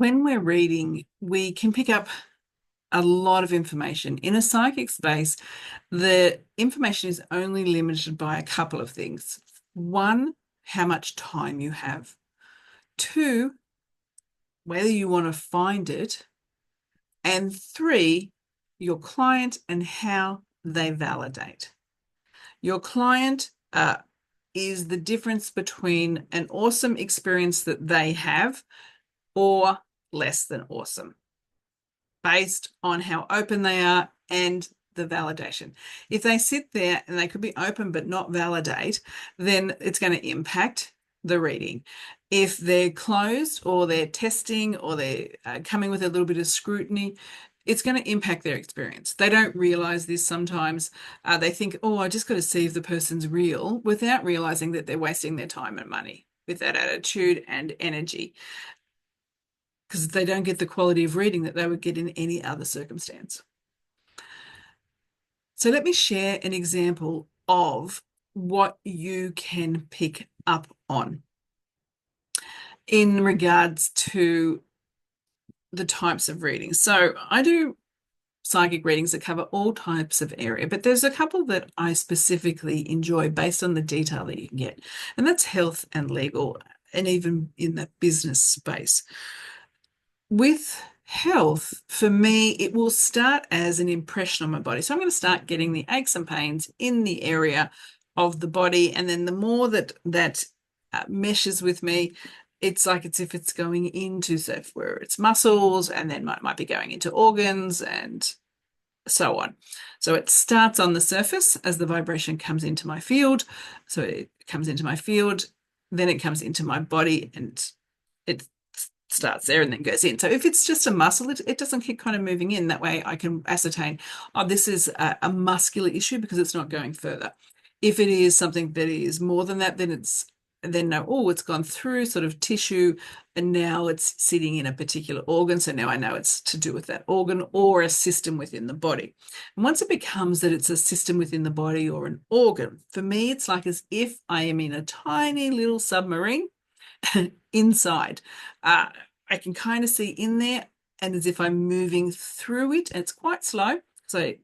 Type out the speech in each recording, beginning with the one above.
When we're reading, we can pick up a lot of information. In a psychic space, the information is only limited by a couple of things. One, how much time you have. Two, whether you want to find it. And three, your client and how they validate. Your client is the difference between an awesome experience that they have or less than awesome, based on how open they are and the validation. If they sit there and they could be open but not validate, then it's going to impact the reading. If they're closed or they're testing or they're coming with a little bit of scrutiny, it's going to impact their experience. They don't realize this sometimes. They think, oh, I just got to see if the person's real, without realizing that they're wasting their time and money with that attitude and energy, because they don't get the quality of reading that they would get in any other circumstance. So let me share an example of what you can pick up on in regards to the types of readings. So I do psychic readings that cover all types of area, but there's a couple that I specifically enjoy based on the detail that you can get, and that's health and legal, and even in the business space. With health, for me, it will start as an impression on my body. So I'm going to start getting the aches and pains in the area of the body. And then the more that meshes with me, it's like it's if it's going into, so where it's muscles, and then might be going into organs and so on. So it starts on the surface as the vibration comes into my field. So it comes into my field, then it comes into my body, and it starts there and then goes in. So if it's just a muscle, it doesn't keep kind of moving in. That way I can ascertain, oh, this is a muscular issue because it's not going further. If it is something that is more than that, then no, oh, it's gone through sort of tissue and now it's sitting in a particular organ. So now I know it's to do with that organ or a system within the body. And once it becomes that it's a system within the body or an organ, for me, it's like as if I am in a tiny little submarine inside. I can kind of see in there, and as if I'm moving through it, and it's quite slow, so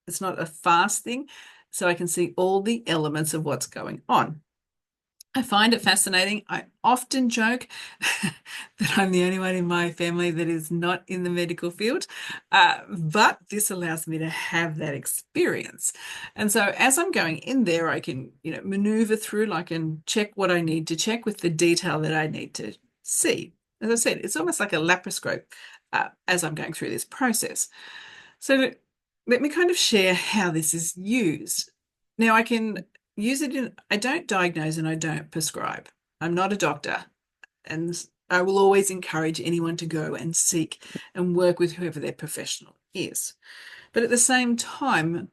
it's not a fast thing. So I can see all the elements of what's going on. I find it fascinating. I often joke that I'm the only one in my family that is not in the medical field, but this allows me to have that experience. And so as I'm going in there, I can, maneuver through, like, and check what I need to check with the detail that I need to see. As I said, it's almost like a laparoscope as I'm going through this process. So let me kind of share how this is used. Now I can use it in, I don't diagnose and I don't prescribe. I'm not a doctor, and I will always encourage anyone to go and seek and work with whoever their professional is. But at the same time,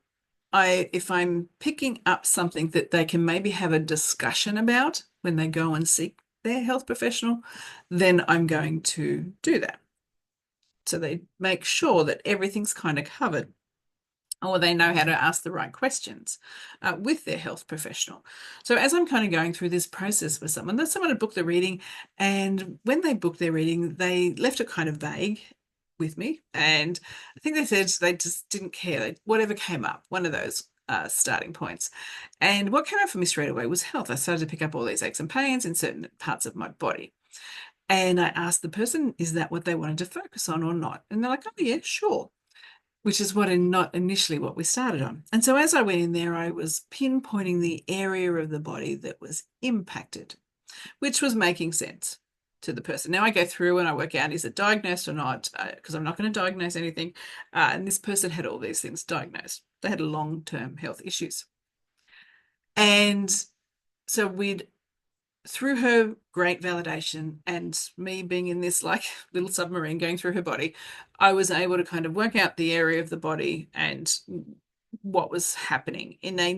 if I'm picking up something that they can maybe have a discussion about when they go and seek their health professional, then I'm going to do that. So they make sure that everything's kind of covered, or they know how to ask the right questions with their health professional. So as I'm kind of going through this process with someone, that someone had booked the reading, and when they booked their reading, they left it kind of vague with me. And I think they said they just didn't care, whatever came up, one of those starting points. And what came up for me straight away was health. I started to pick up all these aches and pains in certain parts of my body. And I asked the person, is that what they wanted to focus on or not? And they're like, oh, yeah, sure. Which is not initially what we started on. And so as I went in there, I was pinpointing the area of the body that was impacted, which was making sense to the person. Now I go through and I work out, is it diagnosed or not? Because I'm not going to diagnose anything. And this person had all these things diagnosed. They had long-term health issues. And so through her great validation and me being in this like little submarine going through her body, I was able to kind of work out the area of the body and what was happening in a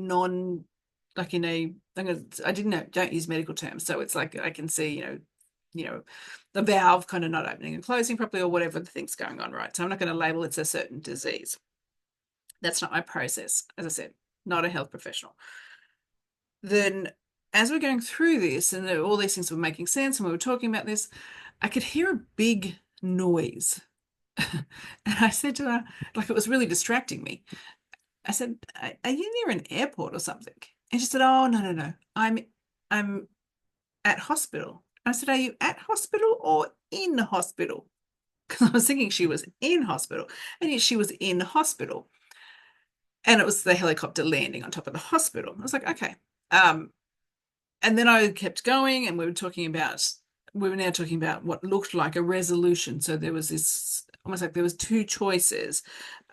like in a, I didn't know, don't use medical terms. So it's like I can see, the valve kind of not opening and closing properly or whatever the thing's going on, right? So I'm not going to label it's a certain disease. That's not my process. As I said, not a health professional. Then as we're going through this and all these things were making sense and we were talking about this, I could hear a big noise. And I said to her, like it was really distracting me. I said, "Are you near an airport or something?" And she said, "Oh, no, no, no. I'm at hospital." I said, "Are you at hospital or in hospital?" Because I was thinking she was in hospital, and yet she was in hospital. And it was the helicopter landing on top of the hospital. I was like, okay. Um, and then I kept going, and we were now talking about what looked like a resolution. So there was this almost like there was two choices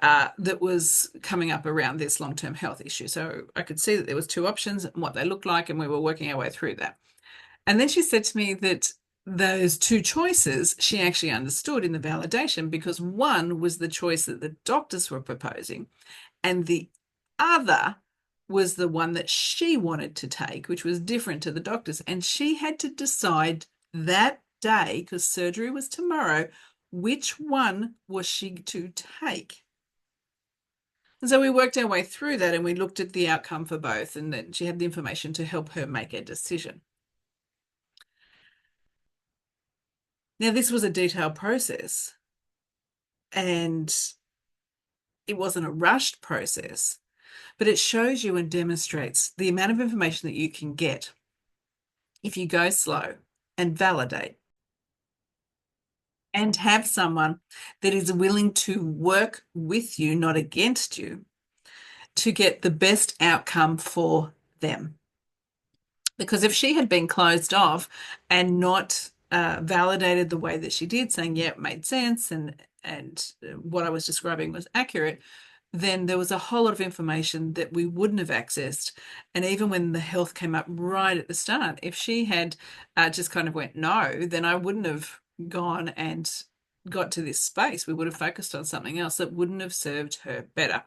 that was coming up around this long-term health issue. So I could see that there was two options and what they looked like, and we were working our way through that. And then she said to me that those two choices she actually understood in the validation because one was the choice that the doctors were proposing, and the other was the one that she wanted to take, which was different to the doctors. And she had to decide that day, because surgery was tomorrow, which one was she to take. And so we worked our way through that and we looked at the outcome for both, and then she had the information to help her make a decision. Now, this was a detailed process and it wasn't a rushed process, but it shows you and demonstrates the amount of information that you can get if you go slow and validate and have someone that is willing to work with you, not against you, to get the best outcome for them. Because if she had been closed off and not validated the way that she did, saying, yeah, it made sense and what I was describing was accurate, then there was a whole lot of information that we wouldn't have accessed. And even when the health came up right at the start, if she had just kind of went no, then I wouldn't have gone and got to this space. We would have focused on something else that wouldn't have served her better.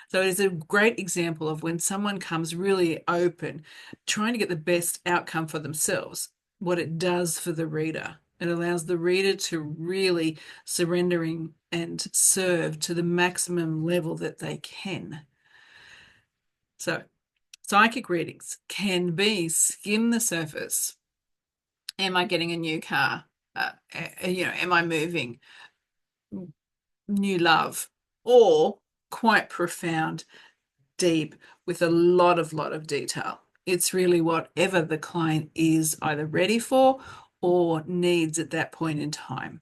So it is a great example of when someone comes really open, trying to get the best outcome for themselves, what it does for the reader. It allows the reader to really surrendering and serve to the maximum level that they can. So psychic readings can be skim the surface. Am I getting a new car? Am I moving? New love, or quite profound, deep, with a lot of detail. It's really whatever the client is either ready for or needs at that point in time.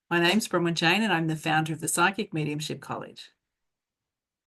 My name's Bronwyn Jane, and I'm the founder of the Psychic Mediumship College.